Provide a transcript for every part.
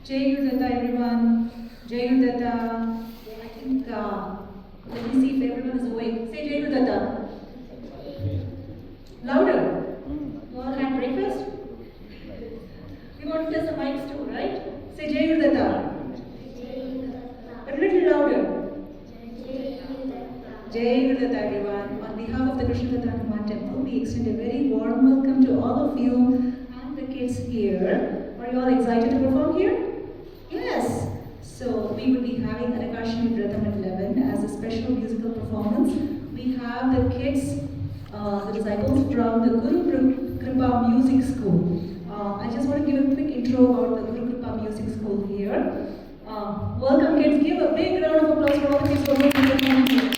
Jai Gurudata, everyone. Jai Gurudata. I think, let me see if everyone is awake. Say Jai Gurudata. Louder. You all had breakfast? We want to test the mics too, right? Say Jai Gurudata. A little louder. Jai Gurudata, everyone. On behalf of the Krishna Tata Hanuman Temple, we extend a very warm welcome to all of you and the kids here. Are you all excited to perform here? Yes. So we will be having Anakashini Vratam at 11 as a special musical performance. We have the kids, the disciples from the Guru Kripa Music School. I just want to give a quick intro about the Guru Kripa Music School here. Welcome kids, give a big round of applause for all the kids who are going to perform here.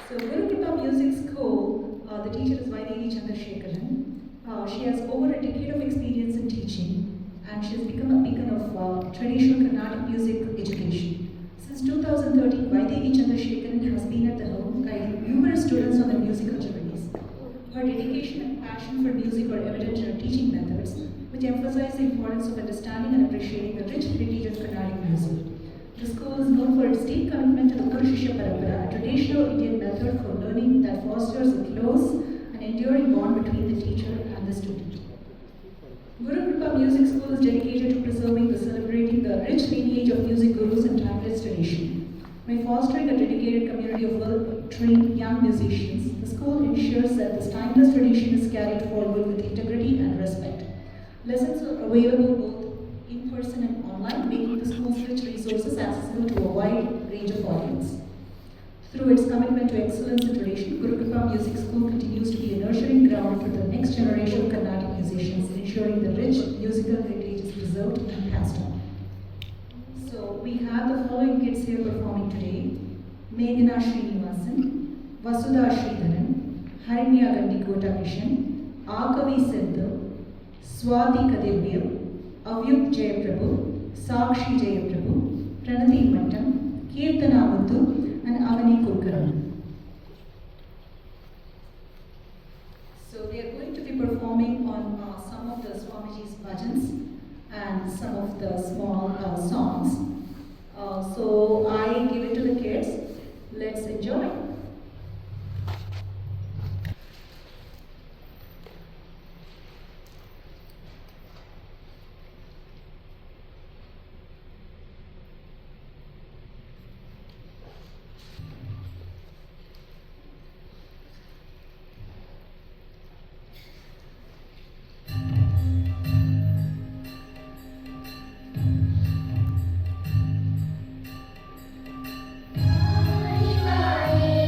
So Guru Kripa Music School, the teacher is Vaidehi Chandrasekharan. She has over a decade of experience in teaching and she has become a beacon of traditional Carnatic music education. Since 2013, Vaidehi Chandrasekharan has been at the helm guiding numerous students on their musical journeys. Her dedication and passion for music are evident in her teaching methods, which emphasize the importance of understanding and appreciating the rich heritage of Carnatic music. The school is known for its deep commitment to the Guru Shishya Parampara, a traditional Indian method for learning that fosters a close and enduring bond between the teacher and the student. Guru Kripa Music School is dedicated to preserving and celebrating the rich lineage of music gurus and timeless tradition. By fostering a dedicated community of well-trained young musicians, the school ensures that this timeless tradition is carried forward with integrity and respect. Lessons are available both in person and online, making the school's rich resources accessible to a wide range of audience. Through its commitment to excellence in tradition, Guru Kripa Music School continues to be a nurturing ground for the next generation of Carnatic musicians, ensuring the rich musical heritage is preserved and passed on. So we have the following kids here performing today: Meghana Srinivasan, Vasudha Sridharan, Harinya Gandikota Kishan, Akavi Sindhu, Swati Kadevya, Avyuk Jayaprabhu, Sakshi Jayaprabhu, Pranati Mattam, Kirtana Muthu, and Avani Kulkarni. So they are going to be performing on some of the Swamiji's bhajans and some of the small songs. So I give it to the kids. Let's enjoy. Bye.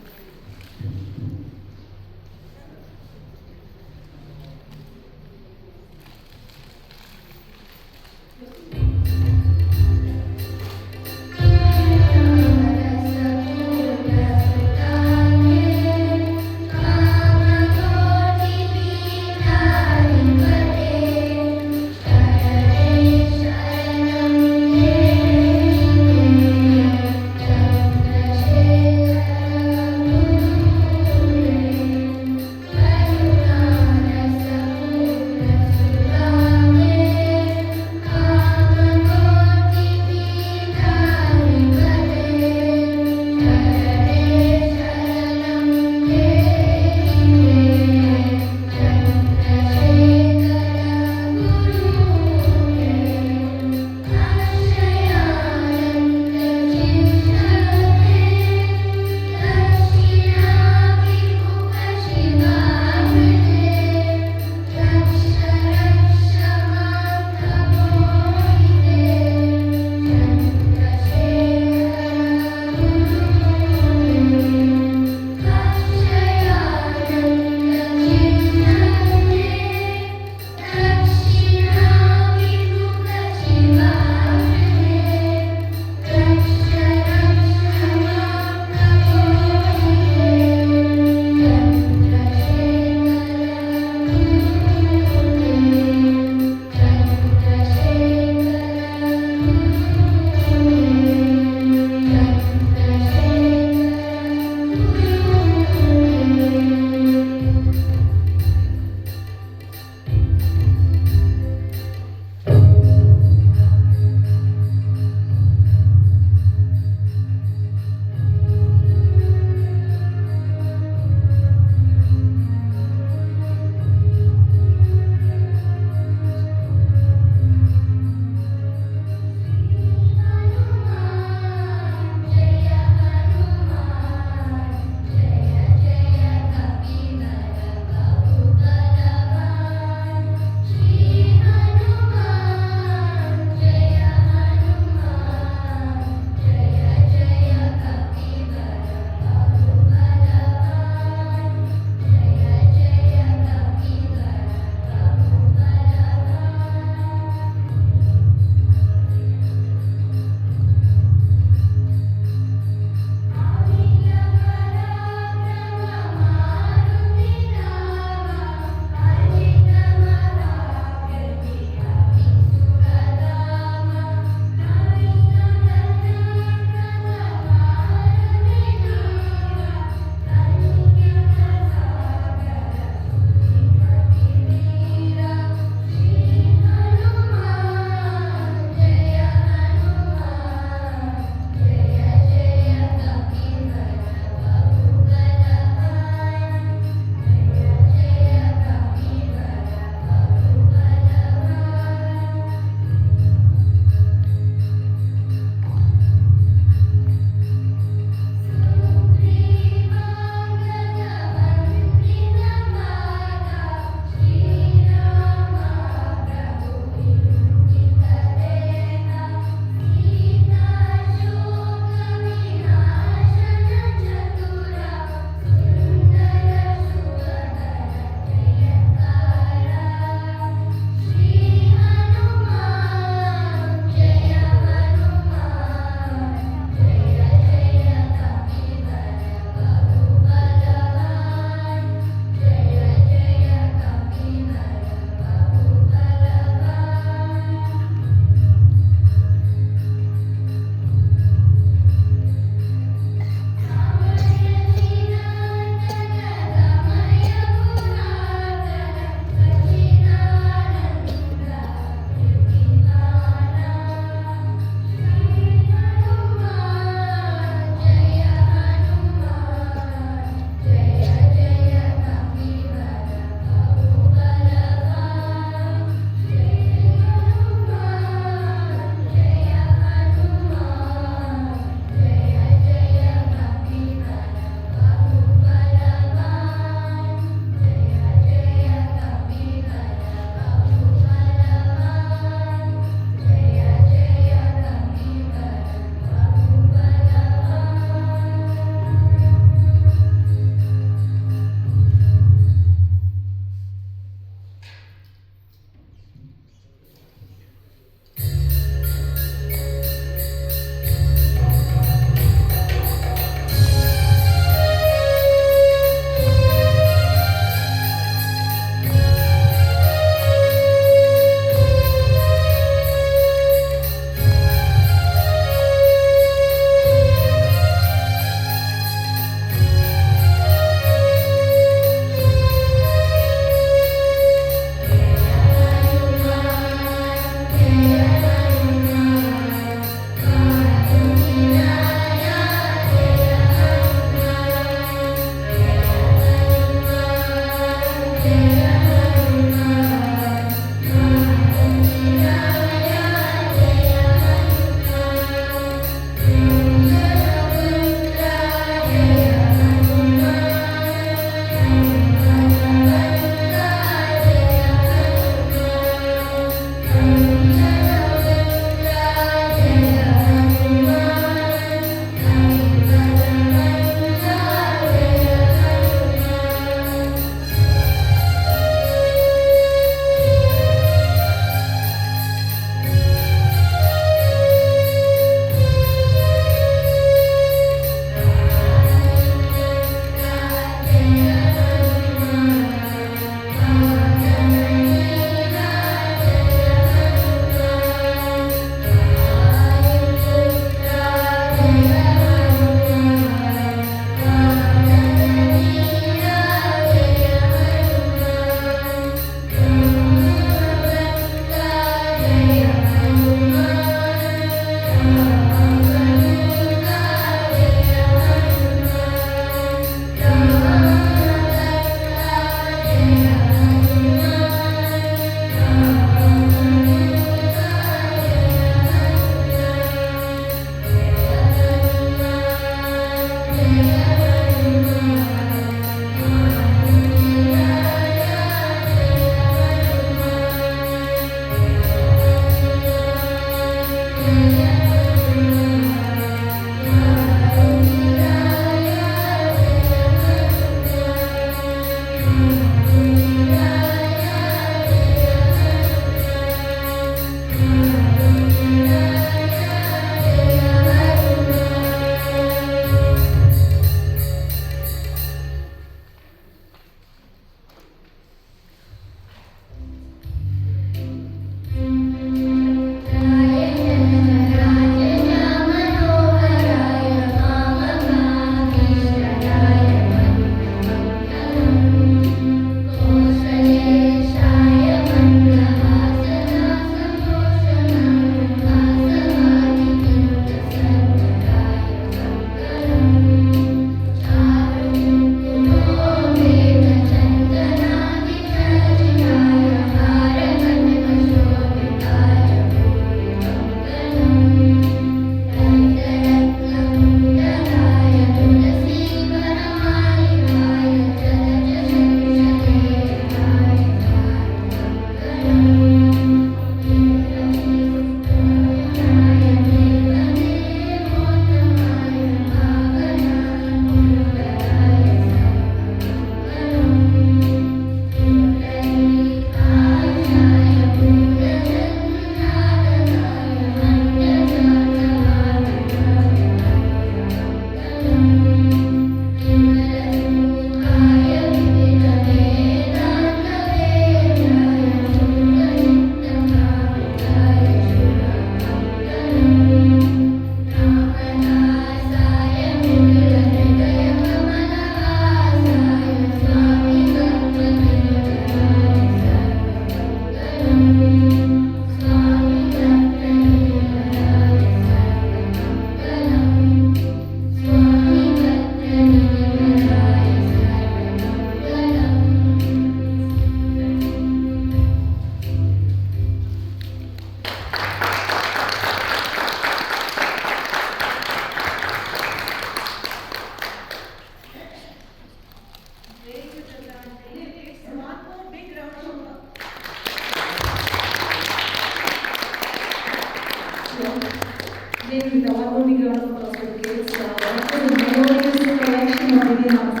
Maybe with one more big round of applause for the kids. That was a melodious collection of Indian arts.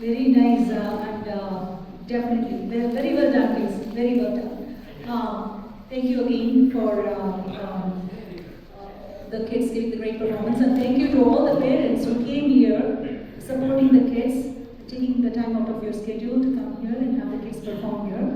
Very nice and definitely very well done, kids. Very well done. Thank you again for the kids giving the great performance, and thank you to all the parents who came here supporting the kids, taking the time out of your schedule to come here and have the kids perform here.